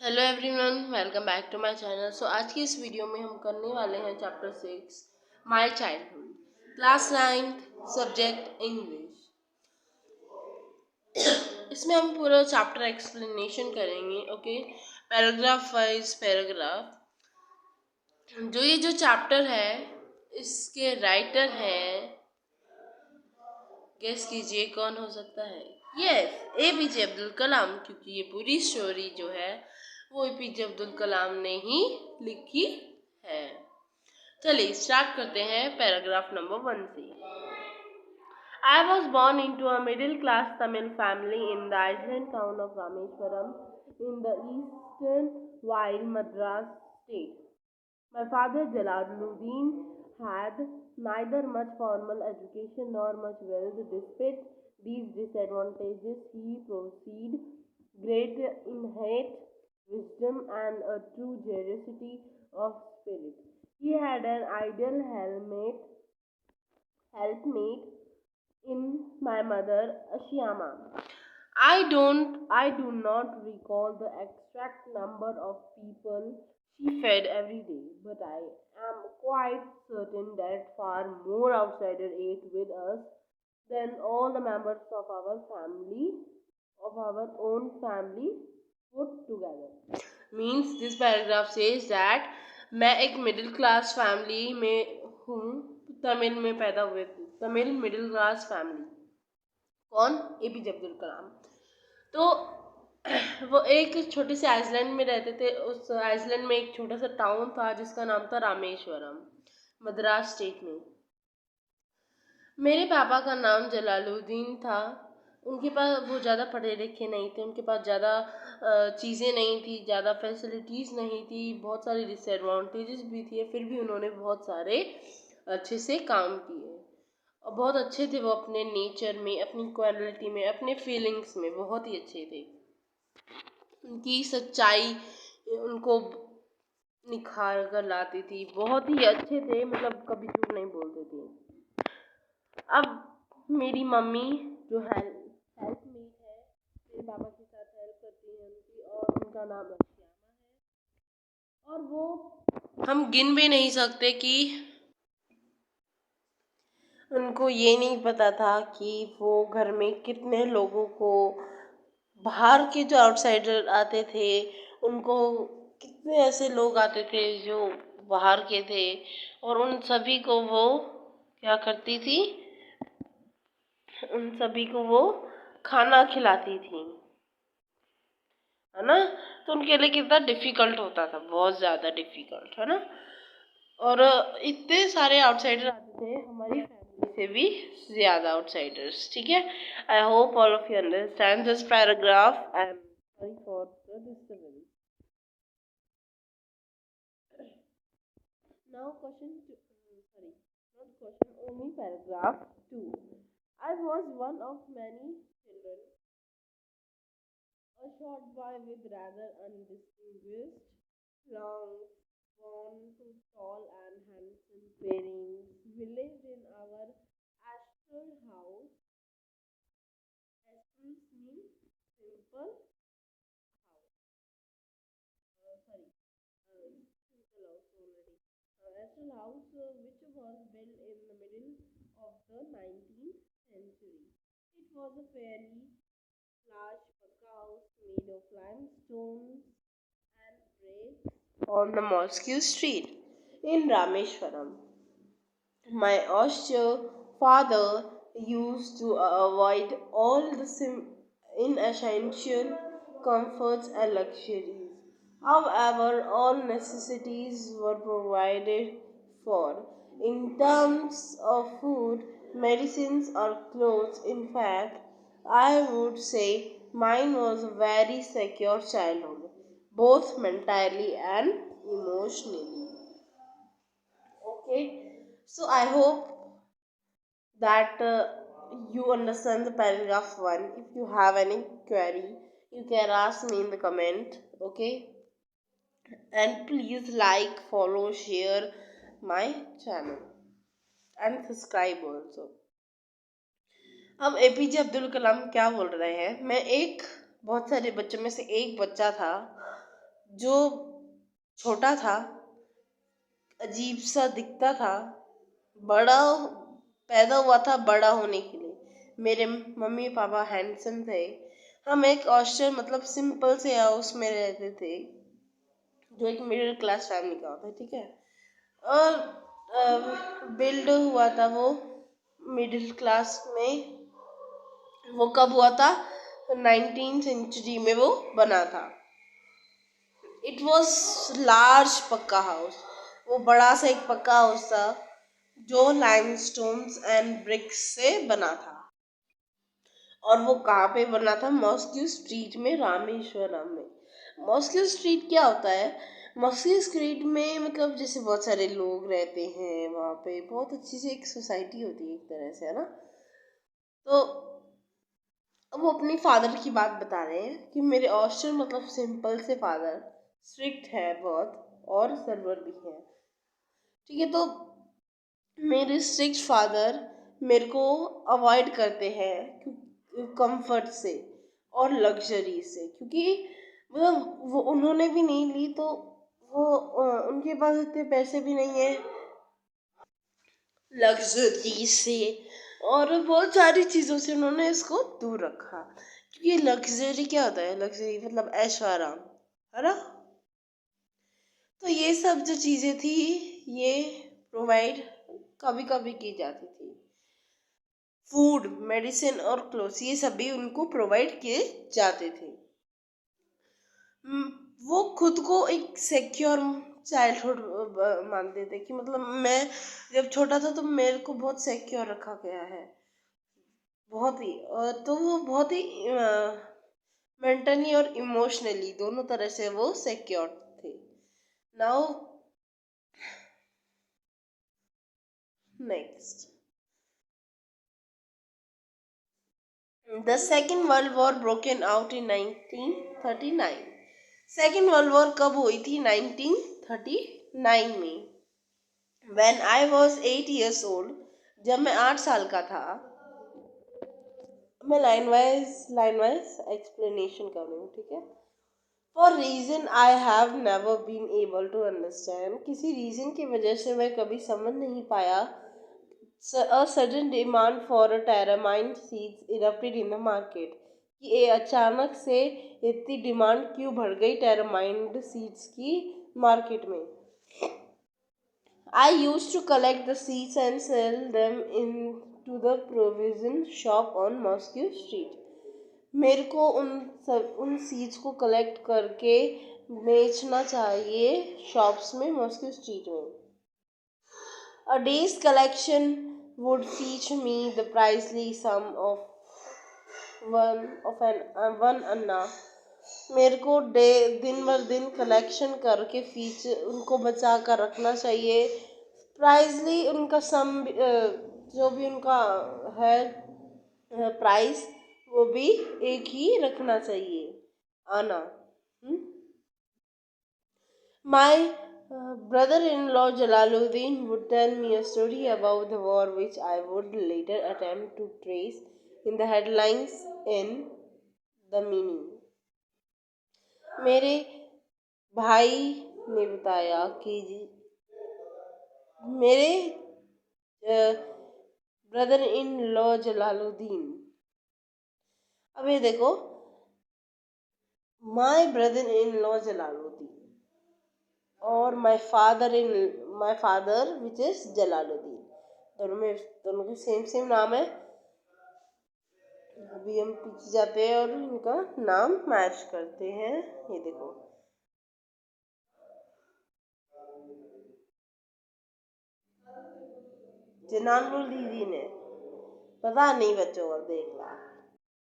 Hello everyone, welcome back to my channel. आज की इस वीडियो में हम करने वाले हैं chapter 6 my childhood, class 9, subject English. इसमें हम पूरा चैप्टर एक्सप्लेनेशन करेंगे। Okay, paragraph wise paragraph. जो चैप्टर है इसके राइटर हैं, गेस कीजिए कौन हो सकता है। यस, एपीजे अब्दुल कलाम, क्योंकि ये पूरी स्टोरी जो है वो एपीजे अब्दुल कलाम ने ही लिखी है। चलिए स्टार्ट करते हैं पैराग्राफ नंबर 1 से। I was born into a middle class Tamil family in the island town of Rameswaram in the eastern wild Madras state. My father Jalaluddin had neither much formal education nor much wealth. Despite these disadvantages, he possessed great innate wisdom and a true generosity of spirit. He had an ideal helpmate in my mother Ashiama. I do not recall the exact number of people she fed every day, but I am quite certain that far more outsiders ate with us than all the members of our own family put together. Means this paragraph says that मैं एक middle class family में हूँ, तमिल में पैदा हुए थे, Tamil middle class family. कौन? APJ Abdul Kalam. तो वो एक छोटे से आइसलैंड में रहते थे। उस आइसलैंड में एक छोटा सा टाउन था जिसका नाम था रामेश्वरम, मद्रास स्टेट में। मेरे पापा का नाम जलालुद्दीन था। उनके पास वो ज़्यादा पढ़े लिखे नहीं थे, उनके पास ज़्यादा चीज़ें नहीं थी, ज़्यादा फैसिलिटीज़ नहीं थी, बहुत सारी डिसएडवांटेजेस भी थी, फिर भी उन्होंने बहुत सारे अच्छे से काम किए और बहुत अच्छे थे। वो अपने नेचर में, अपनी क्वालिटी में, अपने फीलिंग्स में बहुत ही अच्छे थे। उनकी सच्चाई उनको निखार कर लाती थी, बहुत ही अच्छे थे, मतलब कभी झूठ नहीं बोलते थे। अब मेरी मम्मी जो हेल्पमेट है, मेरे पापा के साथ हेल्प करती है उनकी, और उनका नाम श्यामा है। और वो हम गिन भी नहीं सकते कि उनको ये नहीं पता था कि वो घर में कितने लोगों को, बाहर के जो आउटसाइडर आते थे उनको, कितने ऐसे लोग आते थे जो बाहर के थे, और उन सभी को वो क्या करती थी, उन सभी को वो खाना खिलाती थी, है ना। तो उनके लिए कितना डिफिकल्ट होता था, बहुत ज़्यादा डिफिकल्ट, है ना। और इतने सारे आउटसाइडर आते थे, हमारी फैमिली से भी ज़्यादा आउटसाइडर्स। ठीक है, I hope all of you understand this paragraph. I am sorry for the disturbance. Now only paragraph 2. I was one of many children, a short boy with rather undistinguished, long, born to tall and handsome parents. We lived in our Astral house. Astral means simple house. Sorry, simple house already. Astral house, which was built in the middle of the 19th century. It was a fairly large pucca house made of limestone and bricks on the Mosque Street in Rameshwaram. My austere father used to avoid all the inessential comforts and luxuries. However, all necessities were provided for. In terms of food, medicines, or clothes, in fact, I would say mine was a very secure childhood, both mentally and emotionally. Okay, so I hope that you understand the paragraph 1. If you have any query, you can ask me in the comment. Okay, and please like, follow, share my channel and subscribe also. अब APJ Abdul Kalam क्या बोल रहे हैं। मैं एक बहुत सारे बच्चों में से एक बच्चा था जो छोटा था, अजीब सा दिखता था, बड़ा पैदा हुआ था बड़ा होने के लिए। मेरे मम्मी पापा हैंडसम थे। हम एक हॉस्टल मतलब सिंपल से हाउस में रहते थे, जो एक मिडिल क्लास फैमिली का होता है, ठीक है। और बिल्ड हुआ था वो मिडिल क्लास में। वो कब हुआ था? 19th सेंचुरी में वो बना था। इट वॉज लार्ज पक्का हाउस। वो बड़ा सा एक पक्का हाउस था जो लाइमस्टोन्स एंड ब्रिक्स से बना था। और वो कहाँ पे बना था? मॉस्को स्ट्रीट में, रामेश्वरम में। मॉस्को स्ट्रीट क्या होता है? मॉस्को स्ट्रीट में मतलब जैसे बहुत सारे लोग रहते हैं वहाँ पे, बहुत अच्छी सी एक सोसाइटी होती है एक तरह से, है ना। तो अब वो अपनी फादर की बात बता रहे हैं कि मेरे हॉस्टल मतलब सिंपल से फादर, स्ट्रिक्ट है बहुत और सर्वर भी है, ठीक है। तो मेरे स्ट्रिक्ट फादर मेरे को अवॉइड करते हैं कंफर्ट से और लग्जरी से, क्योंकि मतलब वो उन्होंने भी नहीं ली, तो वो उनके पास इतने पैसे भी नहीं है लग्जरी से, और बहुत सारी चीज़ों से उन्होंने इसको दूर रखा। क्योंकि लग्जरी क्या होता है? लग्जरी मतलब ऐशो आराम, है ना। तो ये सब जो चीज़ें थी, ये प्रोवाइड कभी कभी की जाती थी। फूड, मेडिसिन और क्लोथ्स, ये सभी उनको प्रोवाइड किए जाते थे। वो खुद को एक सिक्योर चाइल्डहुड मानते थे कि मतलब मैं जब छोटा था तो मेरे को बहुत सिक्योर रखा गया है, बहुत ही। तो वो बहुत ही मेंटली और इमोशनली दोनों तरह से वो सिक्योर थे। Now next, the second world war broken out in 1939। Second world war कब हुई थी? 1939 में। When I was 8 years old, जब मैं 8 साल का था। मैं लाइन वाइज एक्सप्लेनेशन कर रही हूँ, ठीक है। For reason I have never been able to understand, किसी रीजन की वजह से मैं कभी समझ नहीं पाया। A sudden demand for a terramine seeds erupted in the market, कि ये अचानक से इतनी डिमांड क्यों बढ़ गई टेरामाइंड सीड्स की मार्केट में। I used to collect the seeds and sell them in to the provision shop on Moscow Street. मेरे को उन सीड्स को कलेक्ट करके बेचना चाहिए शॉप्स में, मॉस्को स्ट्रीट में। A day's collection would fetch me the princely sum of one anna. मेरे को दिन भर दिन कलेक्शन करके फीच उनको बचा कर रखना चाहिए। प्राइजली उनका सम जो भी उनका है प्राइस, वो भी एक ही रखना चाहिए, आना। My brother-in-law Jalaluddin would tell me a story about the war which I would later attempt to trace in the headlines in the meaning. मेरे भाई ने बताया कि मेरे ब्रदर इन लॉ जलालुद्दीन, अब ये देखो, my brother in law Jalaluddin और my father which is Jalaluddin, दोनों के सेम नाम है। अभी हम पीछे जाते हैं और इनका नाम मैच करते हैं। ये देखो, जलालुद्दीन है, पता नहीं बच्चों, अब देख ला।